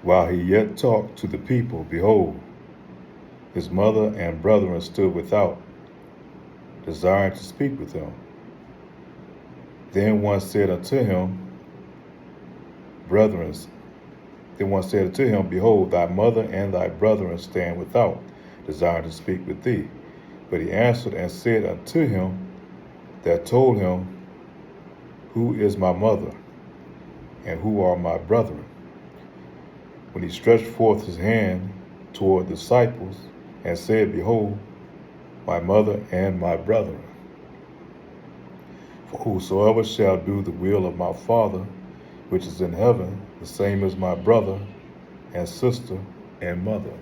While he yet talked to the people, behold, his mother and brethren stood without, desiring to speak with him. Then one said unto him, Brethren, then one said unto him, Behold, thy mother and thy brethren stand without, desiring to speak with thee. But he answered and said unto him that told him, Who is my mother, and who are my brethren? When he stretched forth his hand toward the disciples, and said, Behold, my mother and my brethren. For whosoever shall do the will of my Father, which is in heaven, the same is my brother and sister and mother.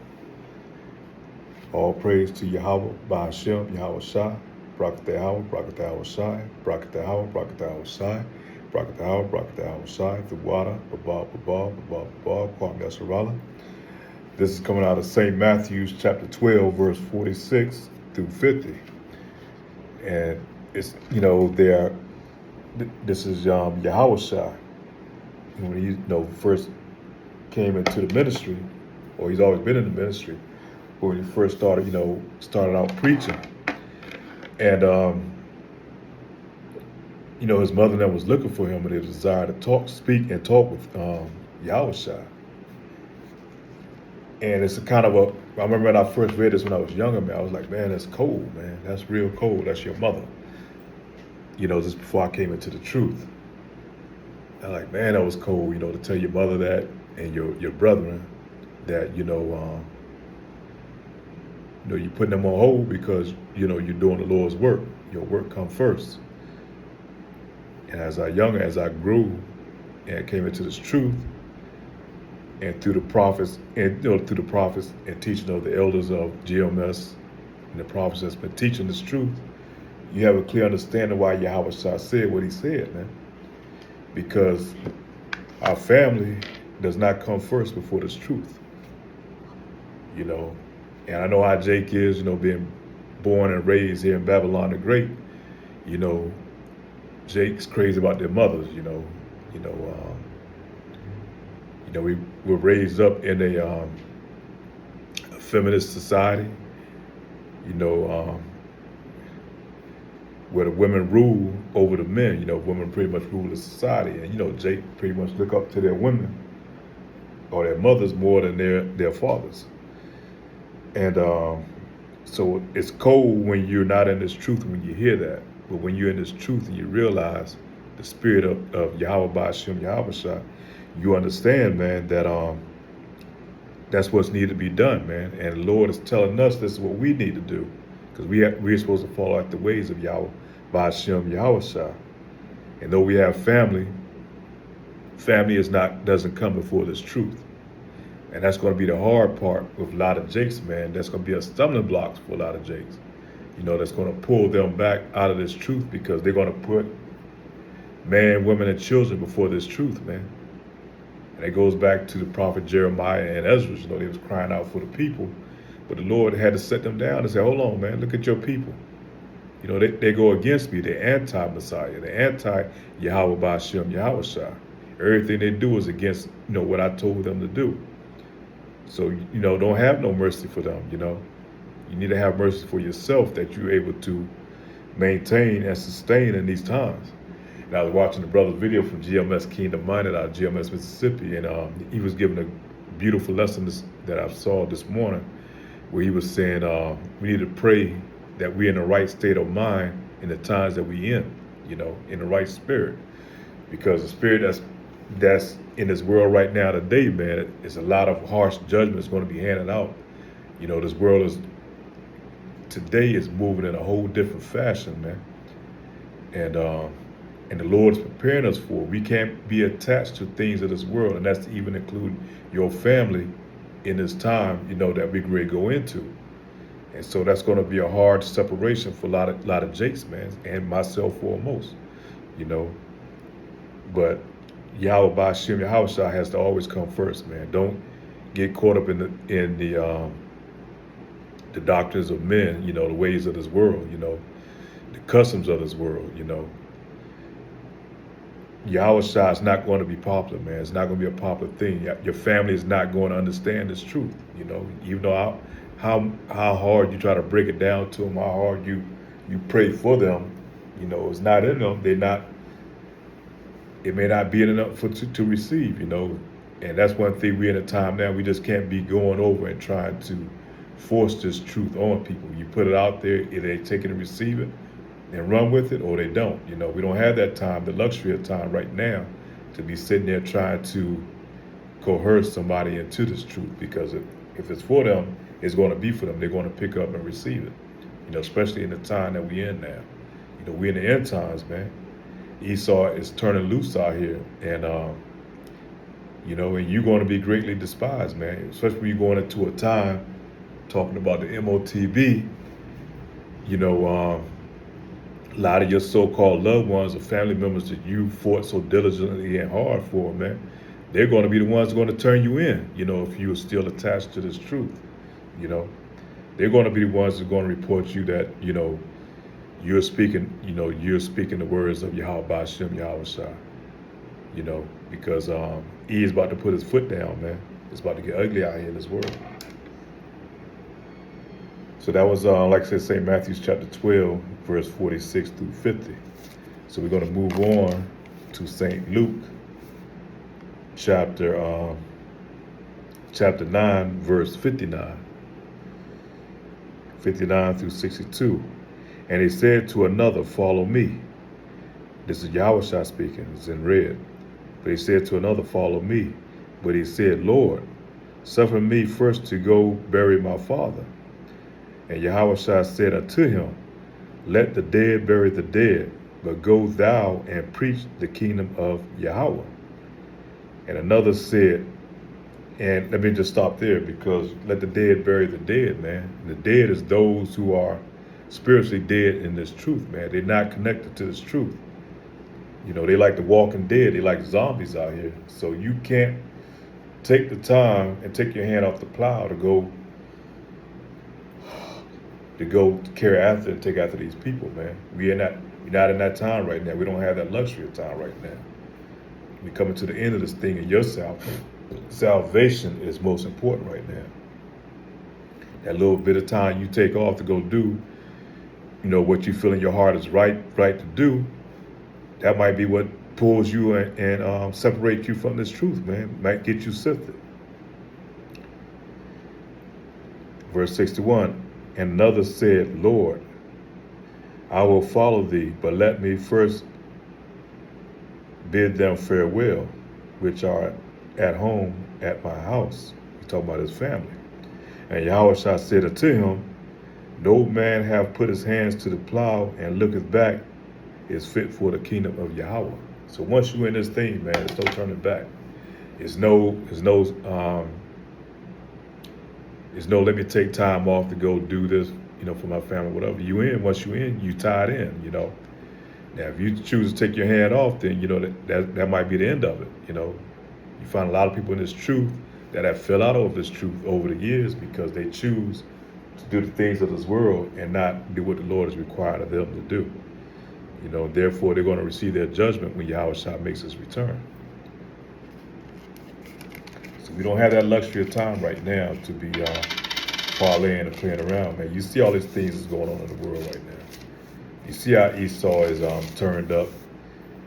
All praise to Yahweh, Ba'ashem, Yahweh Shai, Brakatahawa, Brakatahawa Shai, Brakatahawa, Brakatahawa Shai, Brakatahawa, Brakatahawa Shai, the water, Babab, Babab, Babab, Babab, Kwam Yasharala. This is coming out of St. Matthew's chapter 12, verse 46 through 50. And it's, this is Yahweh Shai. When he first came into the ministry, or he's always been in the ministry, but when he first started out preaching. And his mother then was looking for him with a desire to speak and talk with Yahweh Shai. And it's I remember when I first read this when I was younger, man, I was like, man, that's cold, man. That's real cold. That's your mother. Just before I came into the truth. I'm like, man, that was cold, to tell your mother that and your brethren that, you're putting them on hold because, you're doing the Lord's work. Your work come first. And as I grew and came into this truth, and through the prophets and teaching of the elders of GMS and the prophets that's been teaching this truth, you have a clear understanding why Yahweh Shai said what he said, man. Because our family does not come first before this truth. And I know how Jake is, being born and raised here in Babylon the Great. Jake's crazy about their mothers, we were raised up in a feminist society, where the women rule over the men. Women pretty much rule the society, and Jake pretty much look up to their women or their mothers more than their fathers. And so it's cold when you're not in this truth when you hear that, but when you're in this truth and you realize the spirit of Yahweh Ba'ashem, Yahweh Shai, you understand, man, that that's what's needed to be done, man. And the Lord is telling us this is what we need to do, because we're supposed to follow out the ways of Yahweh Ba'ashem, Yahweh Shai. And though we have family doesn't come before this truth. And that's going to be the hard part with a lot of Jakes, man. That's going to be a stumbling block for a lot of Jakes. That's going to pull them back out of this truth, because they're going to put man, women, and children before this truth, man. And it goes back to the prophet Jeremiah and Ezra. They was crying out for the people, but the Lord had to set them down and say, hold on, man, look at your people. They go against me. They're anti-Messiah. They're anti-Yahweh Ba'ashem, Yahweh Shai. Everything they do is against, what I told them to do. So, don't have no mercy for them, You need to have mercy for yourself, that you're able to maintain and sustain in these times. And I was watching the brother's video from GMS Kingdom Minded out of GMS, Mississippi, and he was giving a beautiful lesson that I saw this morning, where he was saying we need to pray that we're in the right state of mind in the times that we in the right spirit. Because the spirit that's in this world right now today, man, is a lot of harsh judgments going to be handed out. This world today is moving in a whole different fashion, man. And the Lord is preparing us for it. We can't be attached to things of this world, and that's to even include your family in this time, that we ready to go into. And so that's going to be a hard separation for a lot of Jakes, man, and myself foremost, But Yahweh Ba'ashem, Yahweh Shai has to always come first, man. Don't get caught up in the doctrines of men, the ways of this world, the customs of this world, Yahweh Shai is not going to be popular, man. It's not going to be a popular thing. Your family is not going to understand this truth. You know, even though how hard you try to break it down to them, how hard you pray for them, you know, it's not in them. They're not. It may not be enough to receive. You know, and that's one thing we're in a time now. We just can't be going over and trying to force this truth on people. You put it out there, either they take it and receive it and run with it, or they don't. You know, we don't have that time, the luxury of time right now, to be sitting there trying to coerce somebody into this truth, because if it's for them, it's going to be for them. They're going to pick up and receive it. You know, especially in the time that we're in now. You know, we're in the end times, man. Esau is turning loose out here, and you know, and you're going to be greatly despised, man. Especially when you're going into a time talking about the MOTB. You know, a lot of your so-called loved ones or family members that you fought so diligently and hard for, man, they're going to be the ones who are going to turn you in, you know, if you are still attached to this truth. You know, they're going to be the ones who are going to report you that, you know, you're speaking the words of Yahweh Ba'ashem, Yahweh Shai. You know, because he is about to put his foot down, man. It's about to get ugly out here in this world. So that was, like I said, St. Matthew's chapter 12, verse 46 through 50. So we're going to move on to St. Luke, chapter 9, verse 59 through 62. And he said to another, follow me. This is Yahweh Shai speaking, it's in red. But he said to another, follow me. But he said, Lord, suffer me first to go bury my father. And Yahweh Shai said unto him, let the dead bury the dead, but go thou and preach the kingdom of Yahweh. And another said, and let me just stop there, because let the dead bury the dead, man. The dead is those who are spiritually dead in this truth, man. They're not connected to this truth. You know, they like the walking dead. They like zombies out here. So you can't take the time and take your hand off the plow to go carry after and take after these people, man. We're not in that time right now. We don't have that luxury of time right now. We're coming to the end of this thing, and your salvation is most important right now. That little bit of time you take off to go do, you know, what you feel in your heart is right to do, that might be what pulls you and separates you from this truth, man. Might get you sifted. Verse 61, and another said, Lord, I will follow thee, but let me first bid them farewell, which are at home at my house. He's talking about his family. And Yahweh Shai said unto him, no man have put his hands to the plow and looketh back is fit for the kingdom of Yahweh. So once you're in this thing, man, there's no turning back. There's no let me take time off to go do this, you know, for my family, whatever. Once you're in, you tied in, you know. Now, if you choose to take your hand off, then, you know, that might be the end of it, you know. You find a lot of people in this truth that have fell out of this truth over the years because they choose to do the things of this world and not do what the Lord has required of them to do. You know, therefore, they're going to receive their judgment when Yahweh Shai makes his return. So we don't have that luxury of time right now to be parlaying and playing around, man. You see all these things that's going on in the world right now. You see how Esau is turned up.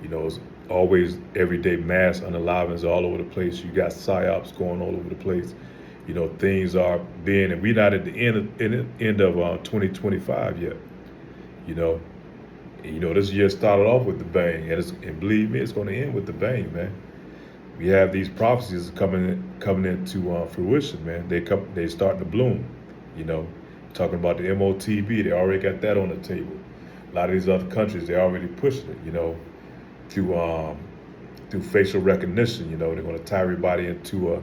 You know, it's always everyday mass unalivings all over the place. You got psyops going all over the place. You know, things are being, and we're not at the end of 2025 yet. You know, and, you know, this year started off with the bang, and believe me, it's going to end with the bang, man. We have these prophecies coming into fruition, man. They starting to bloom. You know, talking about the MOTB, they already got that on the table. A lot of these other countries, they're already pushing it, you know, through facial recognition. You know, they're going to tie everybody into a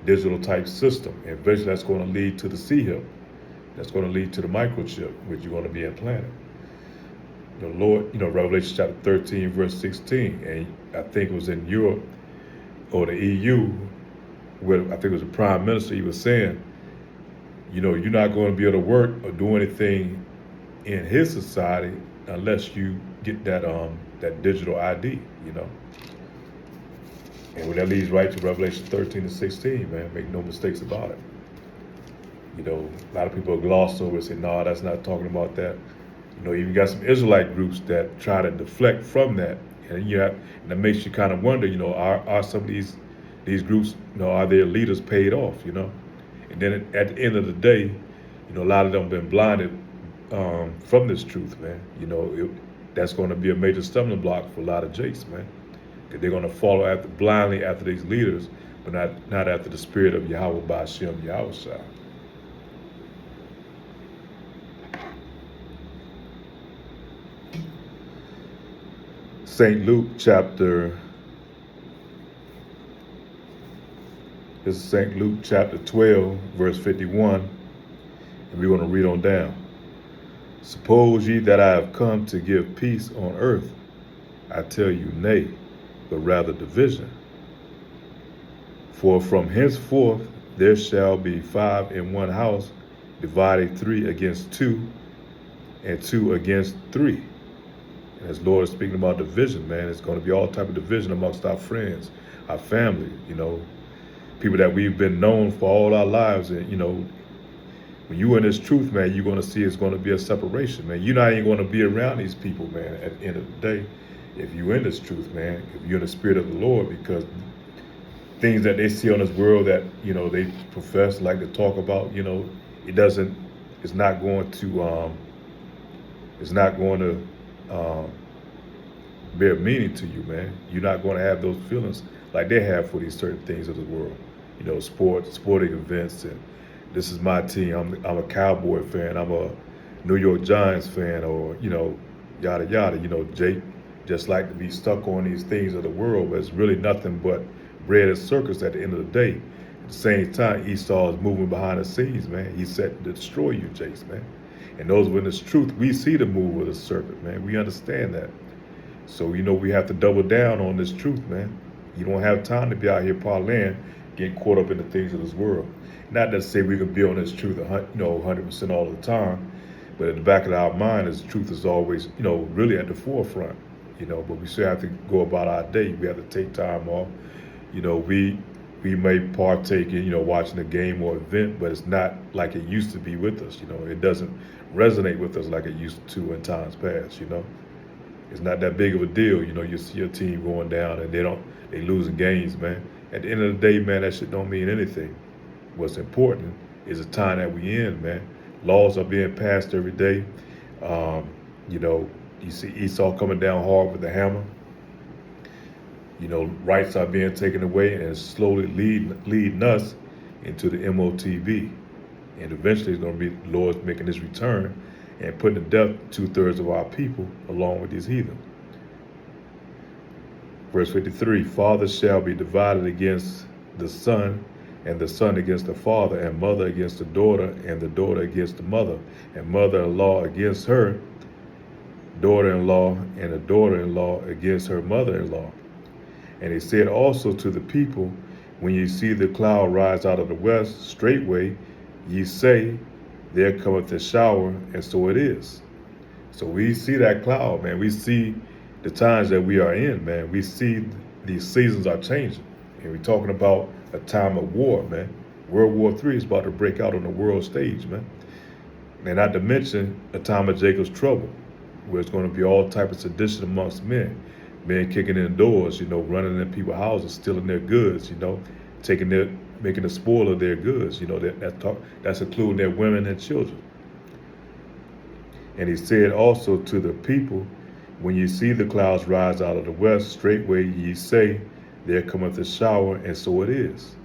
digital type system. And eventually that's going to lead to the C-hip. That's going to lead to the microchip, which you're going to be implanted. The Lord, you know, Revelation chapter 13, verse 16, and I think it was in Europe or the EU, where I think it was the prime minister, he was saying, you know, you're not going to be able to work or do anything in his society unless you get that that digital ID, And when that leads right to Revelation 13 and 16, man, make no mistakes about it. A lot of people gloss over and say, no, that's not talking about that. Even got some Israelite groups that try to deflect from that. And and that makes you kind of wonder, are some of these groups, are their leaders paid off, And then at the end of the day, a lot of them have been blinded from this truth, man. That's going to be a major stumbling block for a lot of Jakes, man. Because they're going to follow blindly after these leaders, but not after the spirit of Yahweh Ba'ashem Yahushua. St. Luke chapter 12, verse 51, and we're going to read on down. Suppose ye that I have come to give peace on earth? I tell you, nay, but rather division. For from henceforth there shall be 5 in one house, divided 3 against 2, and 2 against 3. And as Lord is speaking about division, man, it's going to be all type of division amongst our friends, our family, people that we've been known for all our lives. And, when you in this truth, man, you're going to see it's going to be a separation, man. You're not even going to be around these people, man, at the end of the day, if you're in this truth, man, if you're in the spirit of the Lord, because things that they see on this world that, they profess, like to talk about, it's not going to bear meaning to you, man. You're not going to have those feelings like they have for these certain things of the world, sporting events, and this is my team. I'm a Cowboy fan. I'm a New York Giants fan, or yada yada. Jake just like to be stuck on these things of the world, but it's really nothing but bread and circus at the end of the day. At the same time, Esau is moving behind the scenes, man. He's set to destroy you, Jakes, man. And those who in this truth, we see the move of the serpent, man. We understand that. So, we have to double down on this truth, man. You don't have time to be out here parlaying, getting caught up in the things of this world. Not to say we can be on this truth 100% all the time, but at the back of our mind, this truth is always, really at the forefront, but we still have to go about our day. We have to take time off. We may partake in, watching a game or event, but it's not like it used to be with us. It doesn't resonate with us like it used to in times past. It's not that big of a deal. You see your team going down and they losing games, man. At the end of the day, man, that shit don't mean anything. What's important is the time that we in, man. Laws are being passed every day. You see Esau coming down hard with the hammer. Rights are being taken away and slowly leading us into the MOTB. And eventually it's going to be the Lord making his return and putting to death 2/3 of our people along with these heathen. Verse 53, fathers shall be divided against the son, and the son against the father, and mother against the daughter, and the daughter against the mother, and mother-in-law against her daughter-in-law, and the daughter-in-law against her mother-in-law. And he said also to the people, when ye see the cloud rise out of the west, straightway ye say, there cometh the shower, and so it is. So we see that cloud, man. We see the times that we are in, man. We see these seasons are changing. And we're talking about a time of war, man. World War III is about to break out on the world stage, man. And not to mention a time of Jacob's trouble, where it's going to be all type of sedition amongst men. Men kicking in doors, running in people's houses, stealing their goods, making a spoil of their goods, that's including their women and children. And he said also to the people, when ye see the clouds rise out of the west, straightway ye say, there cometh a shower, and so it is.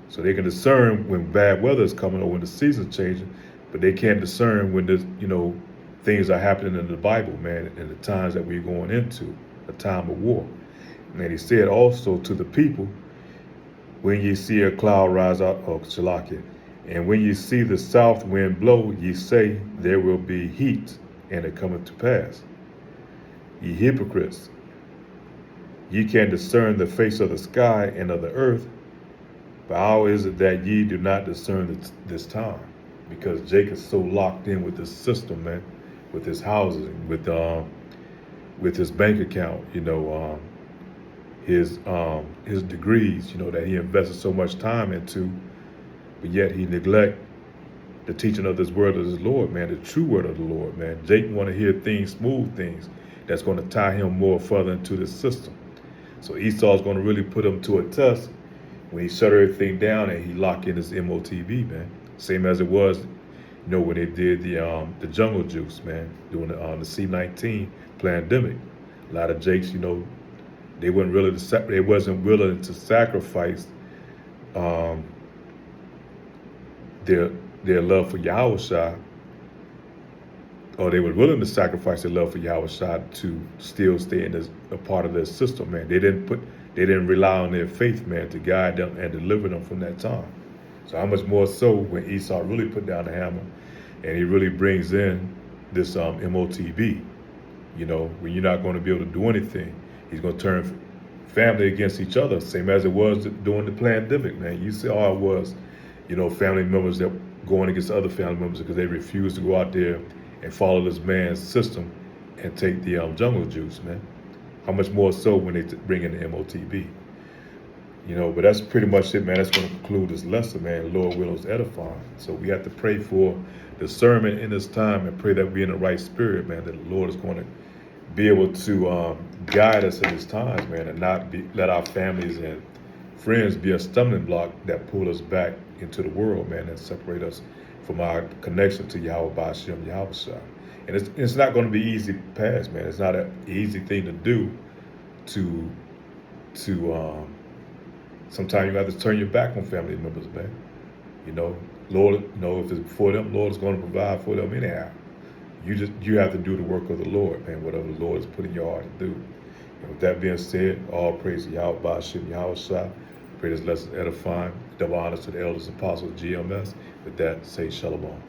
So they can discern when bad weather is coming or when the season's changing, but they can't discern when things are happening in the Bible, man, in the times that we're going into, a time of war. And he said also to the people, when ye see a cloud rise out of Shalakia, and when ye see the south wind blow, ye say, there will be heat, and it cometh to pass. Ye hypocrites, ye can discern the face of the sky and of the earth, but how is it that ye do not discern this time? Because Jacob's so locked in with this system, man, with his houses, with with his bank account, his degrees, that he invested so much time into, but yet he neglect the teaching of this word of his Lord, man, the true word of the Lord, man. Jake want to hear things, smooth things, that's going to tie him more further into the system. So Esau's going to really put him to a test when he shut everything down and he lock in his MOTB, man. Same as it was, when they did the jungle juice, man, during the C-19 pandemic. A lot of Jakes, they wasn't willing to sacrifice their love for Yahushua, or they were willing to sacrifice their love for Yahushua to still stay in a part of their system, man. They didn't rely on their faith, man, to guide them and deliver them from that time. So how much more so when Esau really put down the hammer and he really brings in this MOTB, when you're not going to be able to do anything, he's going to turn family against each other, same as it was during the pandemic, man. You see how it was, family members that going against other family members because they refused to go out there and follow this man's system and take the jungle juice, man. How much more so when they bring in the MOTB? But that's pretty much it, man. That's going to conclude this lesson, man. Lord willing is edifying. So we have to pray for discernment in this time and pray that we're in the right spirit, man, that the Lord is going to be able to guide us in these times, man, and not let our families and friends be a stumbling block that pull us back into the world, man, and separate us from our connection to Yahweh Ba'ashem, Yahushua. And it's not going to be easy pass, man. It's not an easy thing to do. Sometimes you have to turn your back on family members, man. Lord, if it's for them, Lord is going to provide for them anyhow. You have to do the work of the Lord, man, whatever the Lord is putting in your heart to do. And with that being said, all praise to Yahweh Ba'ashem, Yahushua. Pray this lesson edifying. Double honors to the elders and apostles of GMS. With that, say shalom.